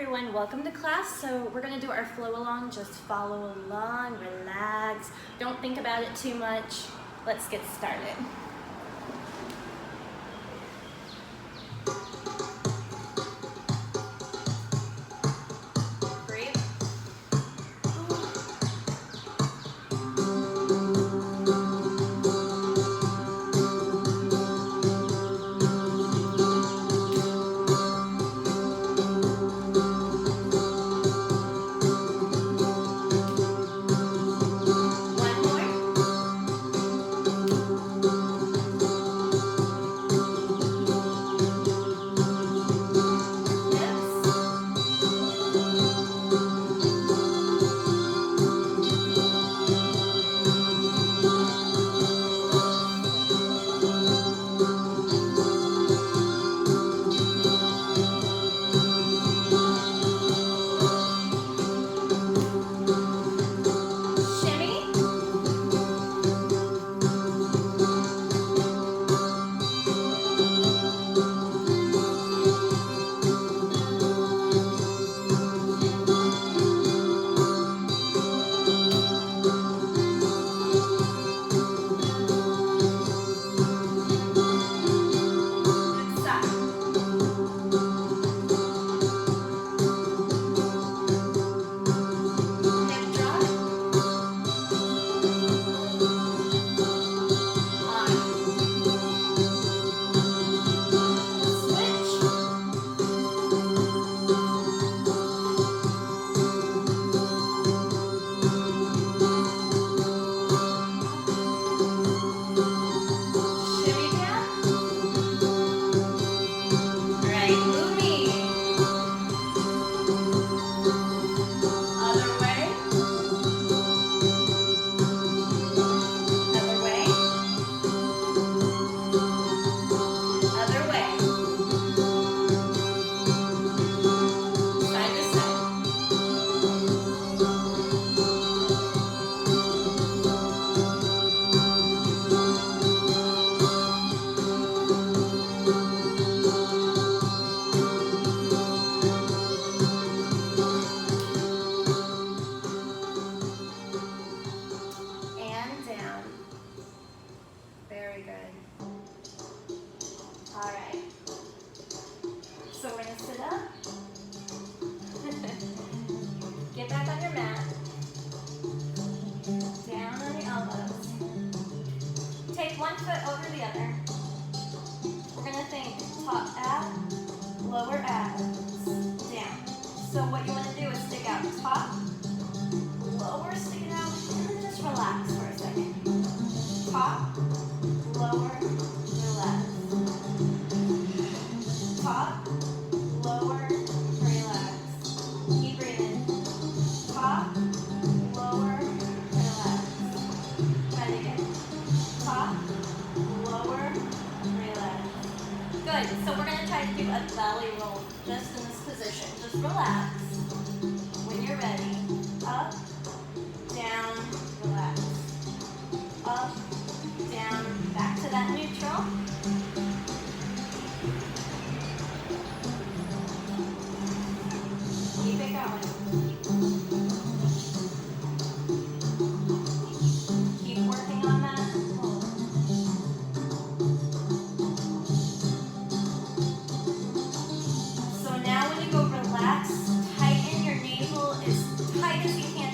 everyone, welcome to class. So we're going to do our flow along. Just follow along, relax, don't think about it too much. Let's get started. Breathe. One foot over the other. We're going to think top ab, lower abs, down. So what you want to do is stick out top, lower, stick it out, and then just relax for a second. Top, lower, relax. Top, lower, relax. Keep breathing. Top, lower, relax. Try it again. Top, lower, relax. Good. So we're going to try to do a belly roll just in this position. Just relax. When you're ready, up, down, relax. Up, down, back to that neutral. Keep it going. As you can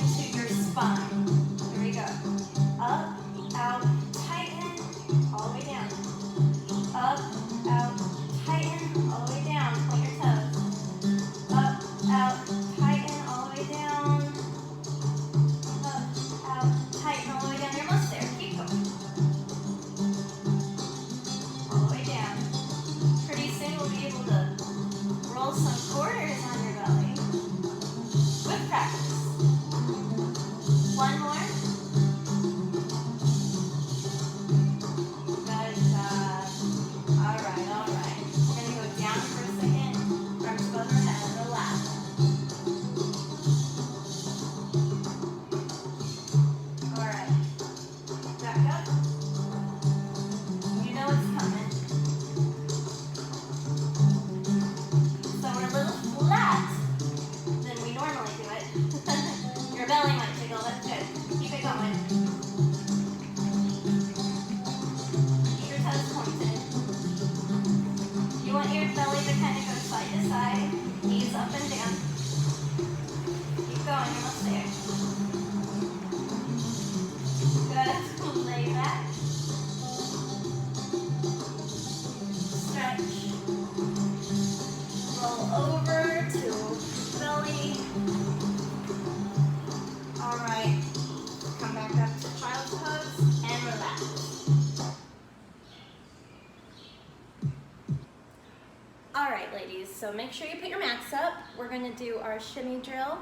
so make sure you put your mats up. We're gonna do our shimmy drill.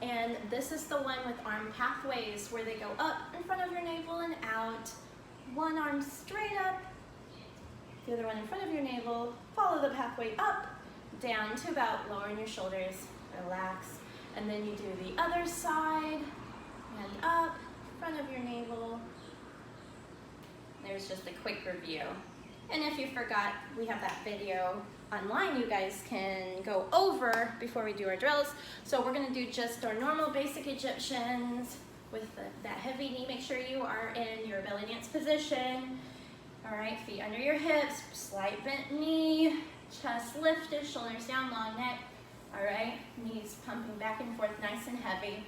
And this is the one with arm pathways where they go up in front of your navel and out. One arm straight up, the other one in front of your navel. Follow the pathway up, down to about lowering your shoulders, relax. And then you do the other side, and up, front of your navel. There's just a quick review. And if you forgot, we have that video online you guys can go over before we do our drills. So we're gonna do just our normal basic Egyptians with that heavy knee. Make sure you are in your belly dance position. All right, feet under your hips, slight bent knee, chest lifted, shoulders down, long neck. All right, knees pumping back and forth, nice and heavy.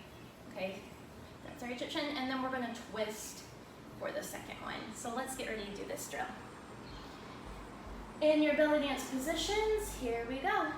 Okay, that's our Egyptian, and then we're gonna twist for the second one. So let's get ready to do this drill. In your belly dance positions, here we go.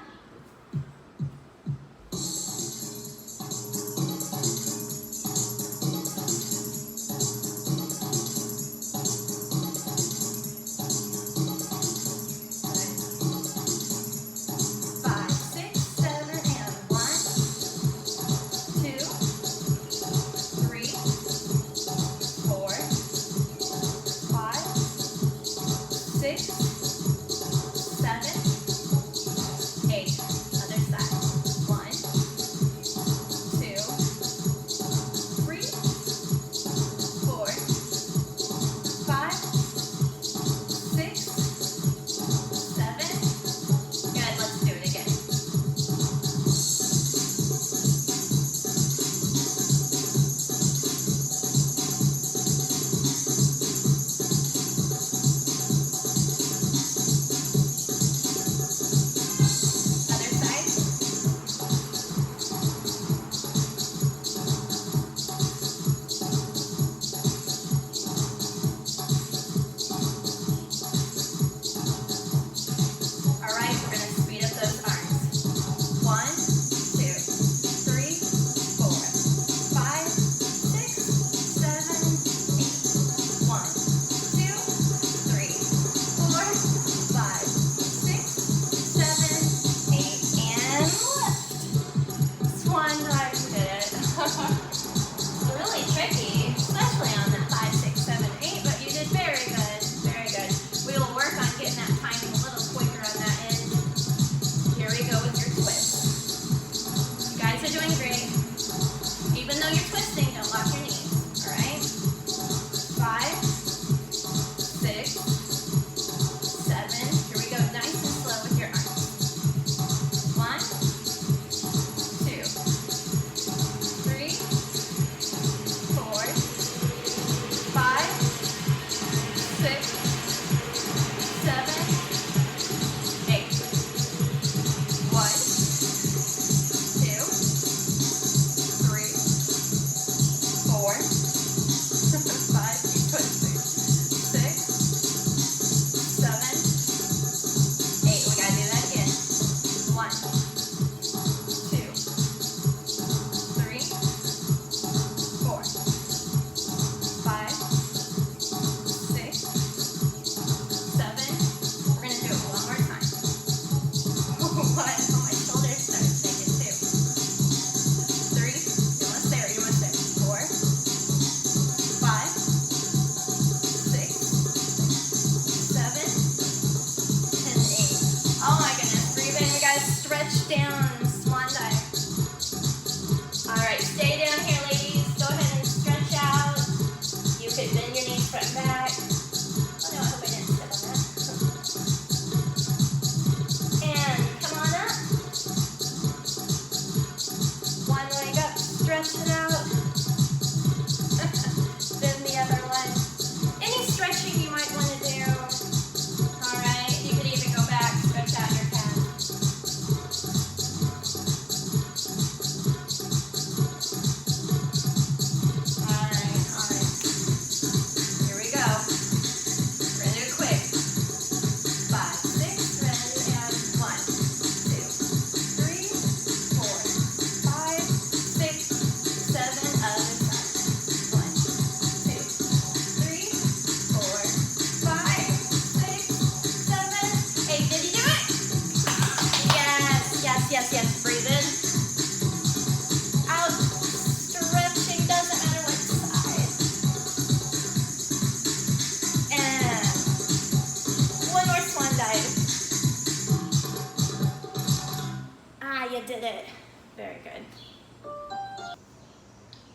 Very good.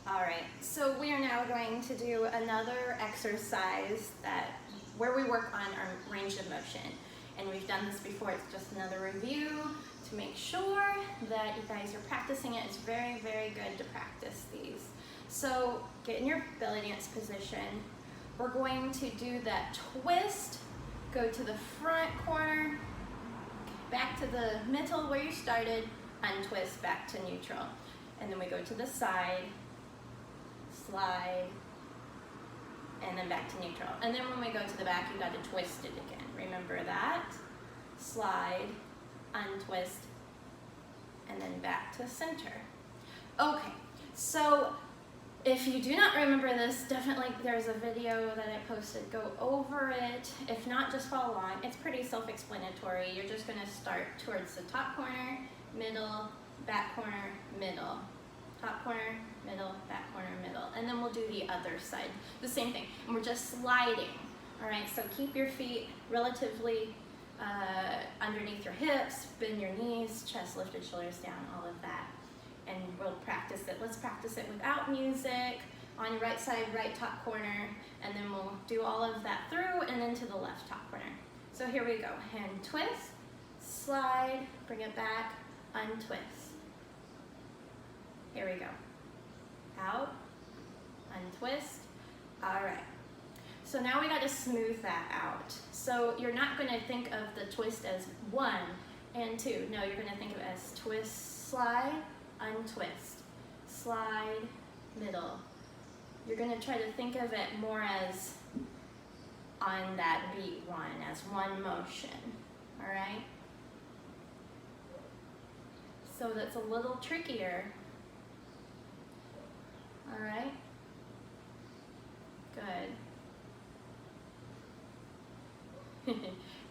All right, so we are now going to do another exercise where we work on our range of motion. And we've done this before, it's just another review to make sure that you guys are practicing it. It's very, very good to practice these. So get in your belly dance position. We're going to do that twist, go to the front corner, back to the middle where you started, untwist back to neutral. And then we go to the side, slide, and then back to neutral. And then when we go to the back, you got to twist it again. Remember that. Slide, untwist, and then back to center. Okay, so if you do not remember this, definitely there's a video that I posted. Go over it. If not, just follow along. It's pretty self-explanatory. You're just going to start towards the top corner, middle, back corner, middle. Top corner, middle, back corner, middle. And then we'll do the other side. The same thing. And we're just sliding. All right, so keep your feet relatively underneath your hips, bend your knees, chest lifted, shoulders down, all of that. And we'll practice it. Let's practice it without music, on your right side, right top corner, and then we'll do all of that through and then to the left top corner. So here we go. Hand twist, slide, bring it back, untwist. Here we go. Out, untwist. All right. So now we got to smooth that out. So you're not going to think of the twist as 1 and 2. No, you're going to think of it as twist, slide, untwist, slide, middle. You're going to try to think of it more as on that beat 1, as one motion. All right? So that's a little trickier. All right? Good.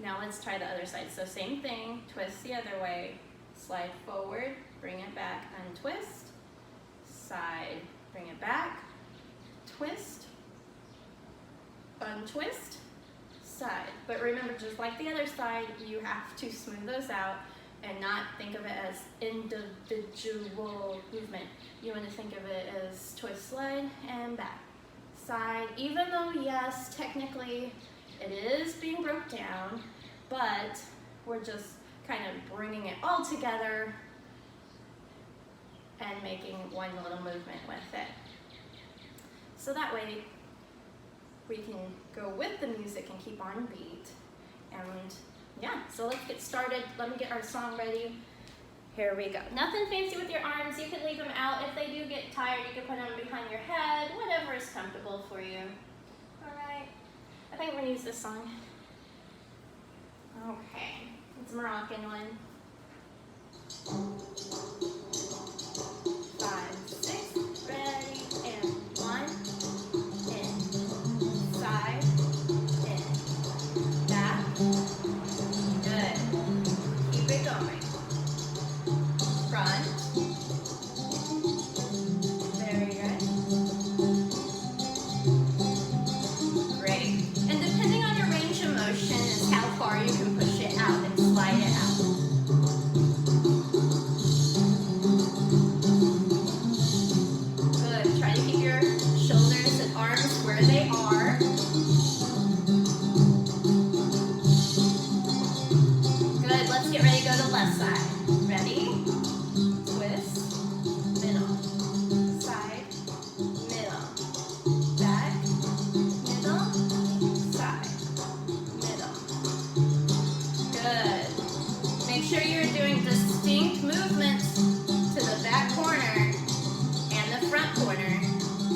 Now let's try the other side. So same thing, twist the other way, slide forward, bring it back, untwist, side, bring it back, twist, untwist, side. But remember, just like the other side, you have to smooth those out and not think of it as individual movement. You want to think of it as twist, slide, and back. Side, even though yes, technically it is being broke down, but we're just kind of bringing it all together and making one little movement with it. So that way we can go with the music and keep on beat. And yeah, so let's get started. Let me get our song ready. Here we go. Nothing fancy with your arms. You can leave them out. If they do get tired, you can put them behind your head, whatever is comfortable for you. All right. I think we're gonna use this song. Okay, it's a Moroccan one. 5, 6, ready, and 1, in, side, in, back, good, keep it going, front, very good, great, and depending on your range of motion is how far you can push it out and slide it out. Good. Try to keep your shoulders and arms where they are. Good. Let's get ready to go to the left side. Ready? Twist. Middle. Side. Middle. Back. Middle. Side. Middle. Good. Make sure you're doing distinct movements to the back corner and the front corner.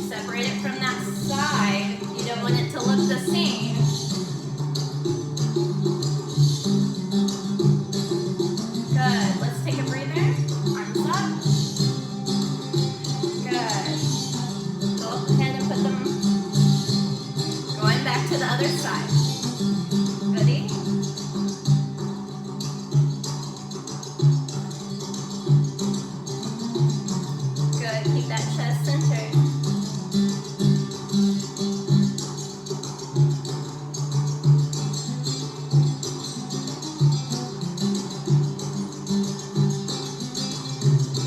Separate it from that side. You don't want it to look the same. Good. Let's take a breather. Arms up. Good. Go ahead and put them going back to the other side. Ready? Good. Keep that chest centered.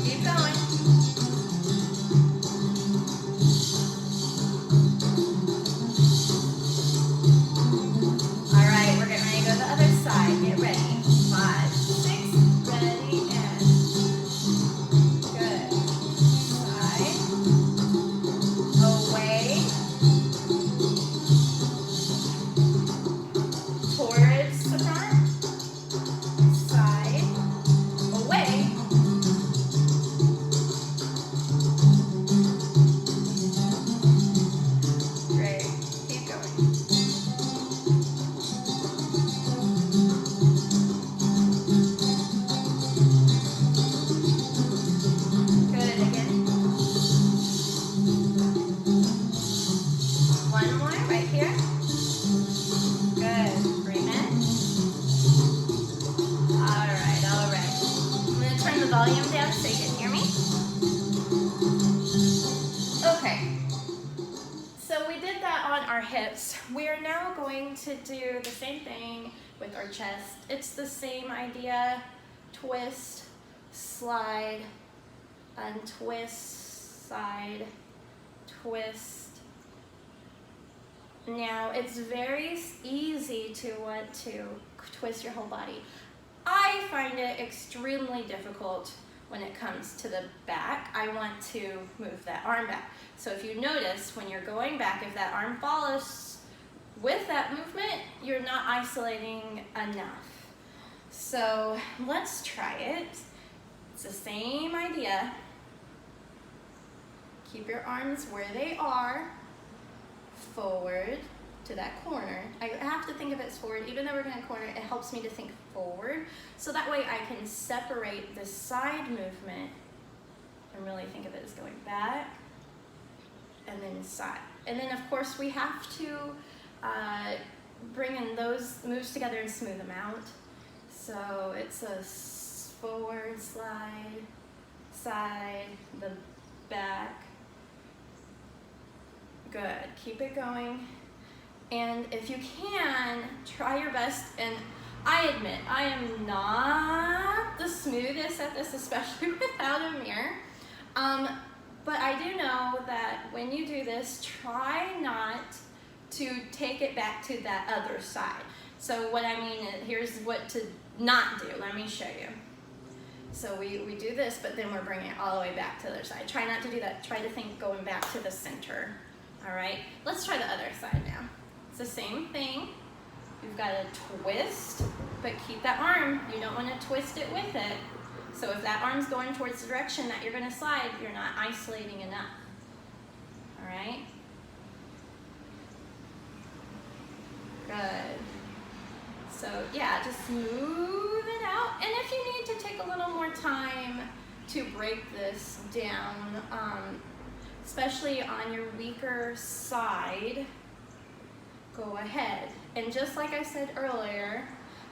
Keep going. on our hips, we are now going to do the same thing with our chest. It's the same idea. Twist, slide, untwist, side, twist. Now, it's very easy to want to twist your whole body. I find it extremely difficult when it comes to the back. I want to move that arm back. So if you notice, when you're going back, if that arm follows with that movement, you're not isolating enough. So let's try it. It's the same idea. Keep your arms where they are, forward to that corner. I have to think of it as forward. Even though we're going to corner, it helps me to think forward. So that way I can separate the side movement and really think of it as going back and then side. And then of course we have to bring in those moves together and smooth them out. So it's a forward slide, side, the back. Good, keep it going. And if you can, try your best. And I admit, I am not the smoothest at this, especially without a mirror. But I do know that when you do this, try not to take it back to that other side. So what I mean is, here's what to not do. Let me show you. So we do this, but then we're bringing it all the way back to the other side. Try not to do that. Try to think going back to the center. All right, let's try the other side now. It's the same thing. You've got to twist, but keep that arm. You don't want to twist it with it. So if that arm's going towards the direction that you're going to slide, you're not isolating enough. All right? Good. So yeah, just move it out. And if you need to take a little more time to break this down, especially on your weaker side, go ahead. And just like I said earlier,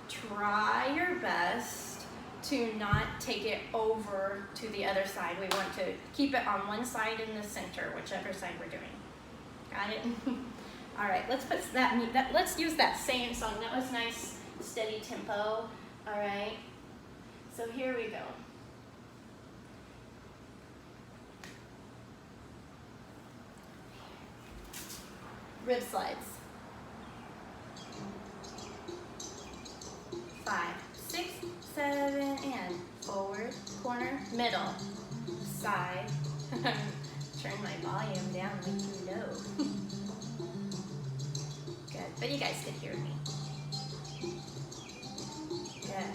try your best to not take it over to the other side. We want to keep it on one side in the center, whichever side we're doing. Got it? All right, let's put let's use that same song. That was nice, steady tempo. All right, so here we go. Rib slides. 5, 6, 7, and forward, corner, middle, side. Turn my volume down like you know. Good, but you guys can hear me. Good.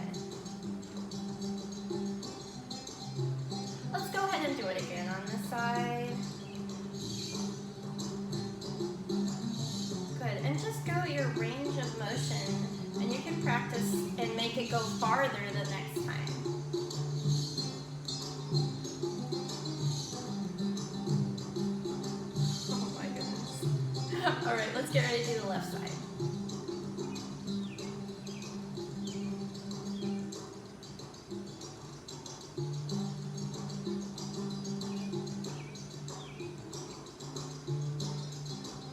Let's go ahead and do it again on this side. Good, and just go your range of motion, and you can practice and make it go farther the next time. Oh my goodness. All right, let's get ready to do the left side.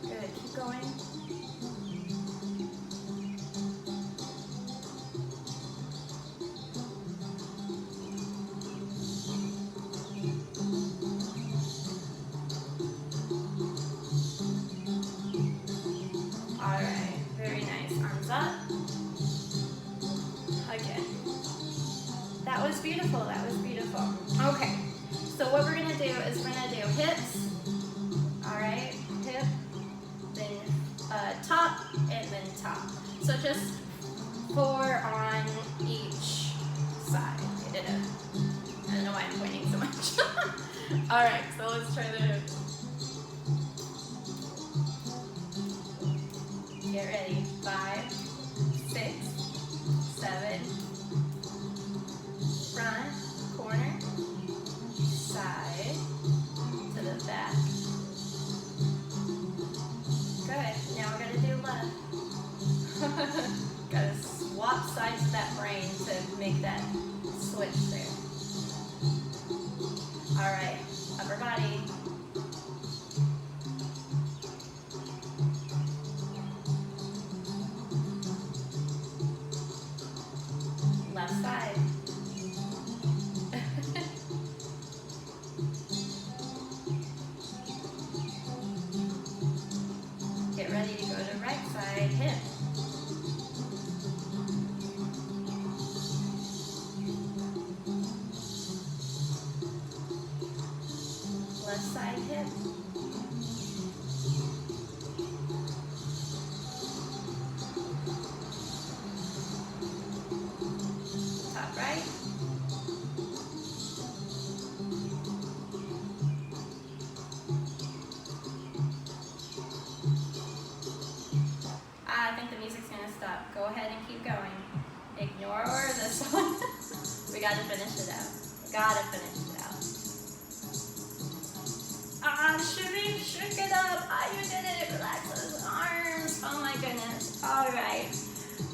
Good, keep going. That was beautiful, that was beautiful. Okay, so what we're gonna do is we're gonna do hips, all right, hip, then top, and then top. So just 4 on each side. I did it. I don't know why I'm pointing so much. All right, so let's try the hips. Get ready, 5, 6, 7, front, corner, side, to the back. Good, now we're gonna do left. Gotta swap sides of that brain to make that switch there. All right, upper body. get ready to go to right side hip. Left side hip. Top right. I think the music's gonna stop. Go ahead and keep going. Ignore this one. We gotta finish it out. Gotta finish it out. Shimmy, shake it up. You did it. Relax those arms. Oh my goodness. All right.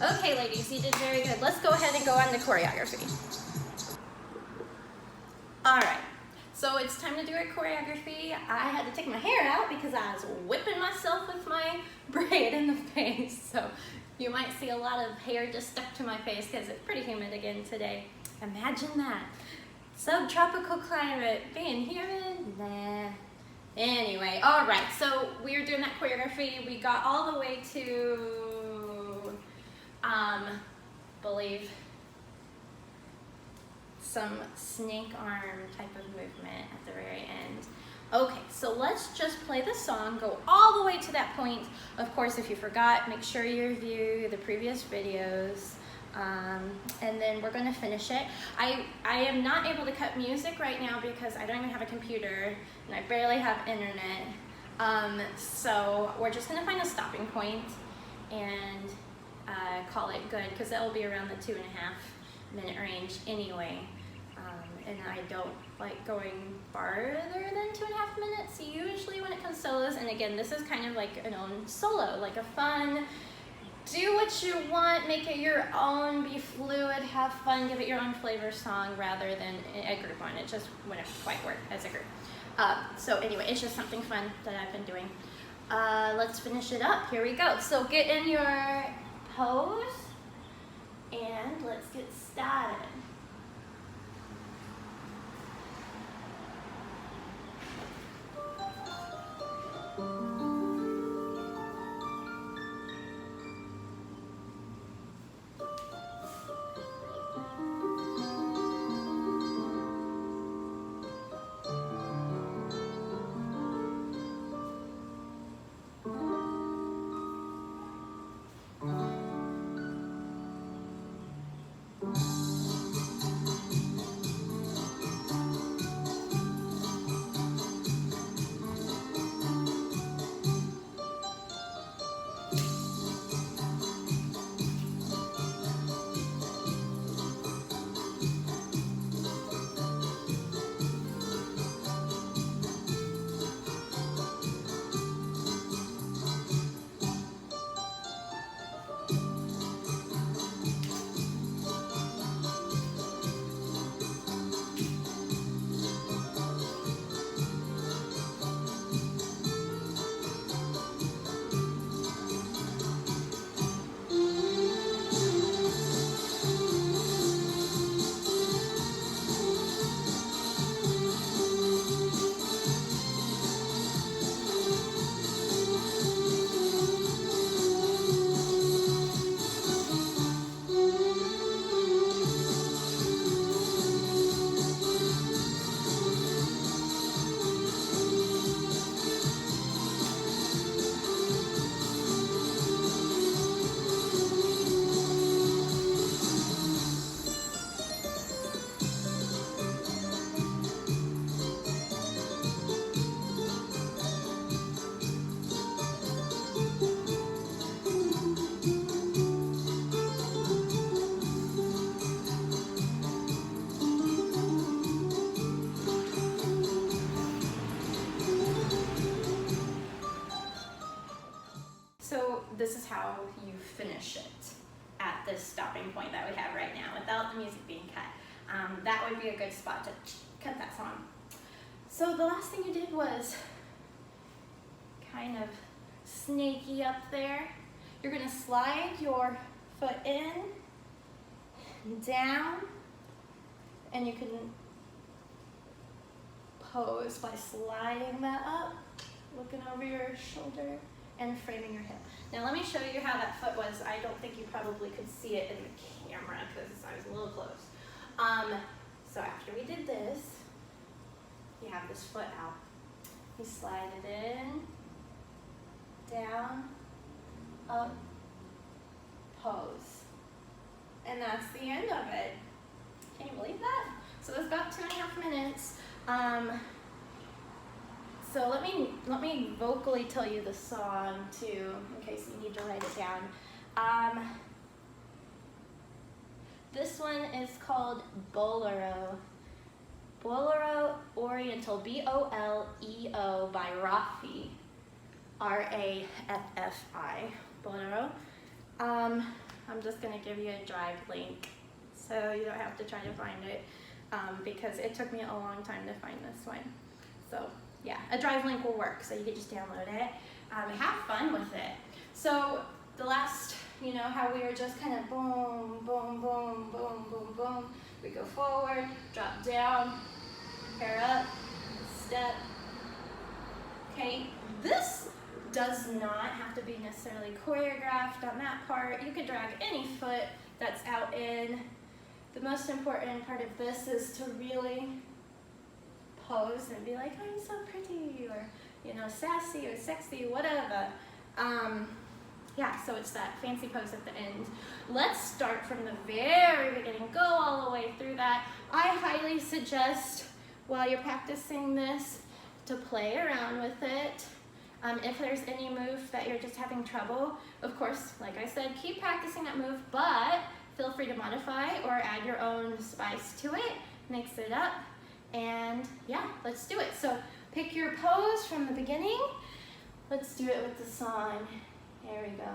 Okay, ladies, you did very good. Let's go ahead and go on to choreography. All right. So it's time to do a choreography. I had to take my hair out because I was whipping myself with my braid in the face. So you might see a lot of hair just stuck to my face because it's pretty humid again today. Imagine that. Subtropical climate, being humid, nah. Anyway, all right, so we were doing that choreography. We got all the way to, believe, some snake arm type of movement at the very end. Okay, so let's just play the song, go all the way to that point. Of course, if you forgot, make sure you review the previous videos. And then we're going to finish it. I am not able to cut music right now because I don't even have a computer and I barely have internet. So we're just going to find a stopping point and call it good because that will be around the 2.5 minute range anyway. And I don't like going farther than 2.5 minutes usually when it comes to solos. And again, this is kind of like an own solo, like a fun, do what you want, make it your own, be fluid, have fun, give it your own flavor song rather than a group one. It just wouldn't quite work as a group. So anyway, it's just something fun that I've been doing. Let's finish it up. Here we go. So get in your pose and let's get started. This is how you finish it at this stopping point that we have right now without the music being cut. That would be a good spot to cut that song. So the last thing you did was kind of snaky up there. You're going to slide your foot in, down, and you can pose by sliding that up, looking over your shoulder, and framing your hip. Now let me show you how that foot was. I don't think you probably could see it in the camera because I was a little close. So after we did this, you have this foot out. You slide it in, down, up, pose. And that's the end of it. Can you believe that? So that's about 2.5 minutes. So let me vocally tell you the song too, in case you need to write it down. This one is called Bolero. Bolero Oriental, B-O-L-E-O by Raffi, R-A-F-F-I, Bolero. I'm just gonna give you a drive link so you don't have to try to find it because it took me a long time to find this one. So yeah, a drive link will work, so you can just download it. Have fun with it. So the last, you know, how we were just kind of boom, boom, boom, boom, boom, boom. We go forward, drop down, pair up, step. Okay, this does not have to be necessarily choreographed on that part. You could drag any foot that's out in. The most important part of this is to really pose and be like, I'm so pretty, or, you know, sassy or sexy, whatever. Yeah, so it's that fancy pose at the end. Let's start from the very beginning, go all the way through that. I highly suggest, while you're practicing this, to play around with it. If there's any move that you're just having trouble, of course, like I said, keep practicing that move, but feel free to modify or add your own spice to it, mix it up, and yeah, let's do it. So pick your pose from the beginning. Let's do it with the song. Here we go.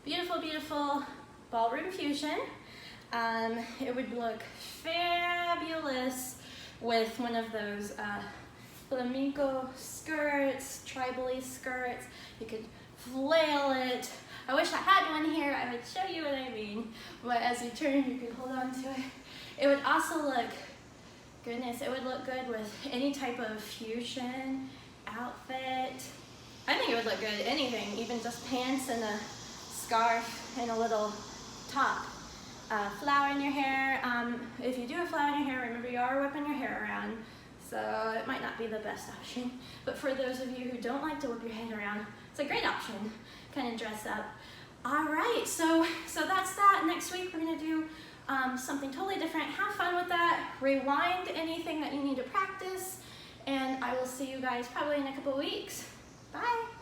Beautiful, beautiful ballroom fusion. It would look fabulous with one of those flamenco skirts, tribal-y skirts. You could flail it. I wish I had one here. I would show you what I mean. But as you turn, you could hold on to it. It would also look, goodness, it would look good with any type of fusion outfit. I think it would look good, anything, even just pants and a scarf and a little top. Flower in your hair. If you do a flower in your hair, remember you are whipping your hair around, so it might not be the best option. But for those of you who don't like to whip your head around, it's a great option. Kind of dress up. All right, so that's that. Next week we're gonna do something totally different. Have fun with that. Rewind anything that you need to practice, and I will see you guys probably in a couple weeks. Bye.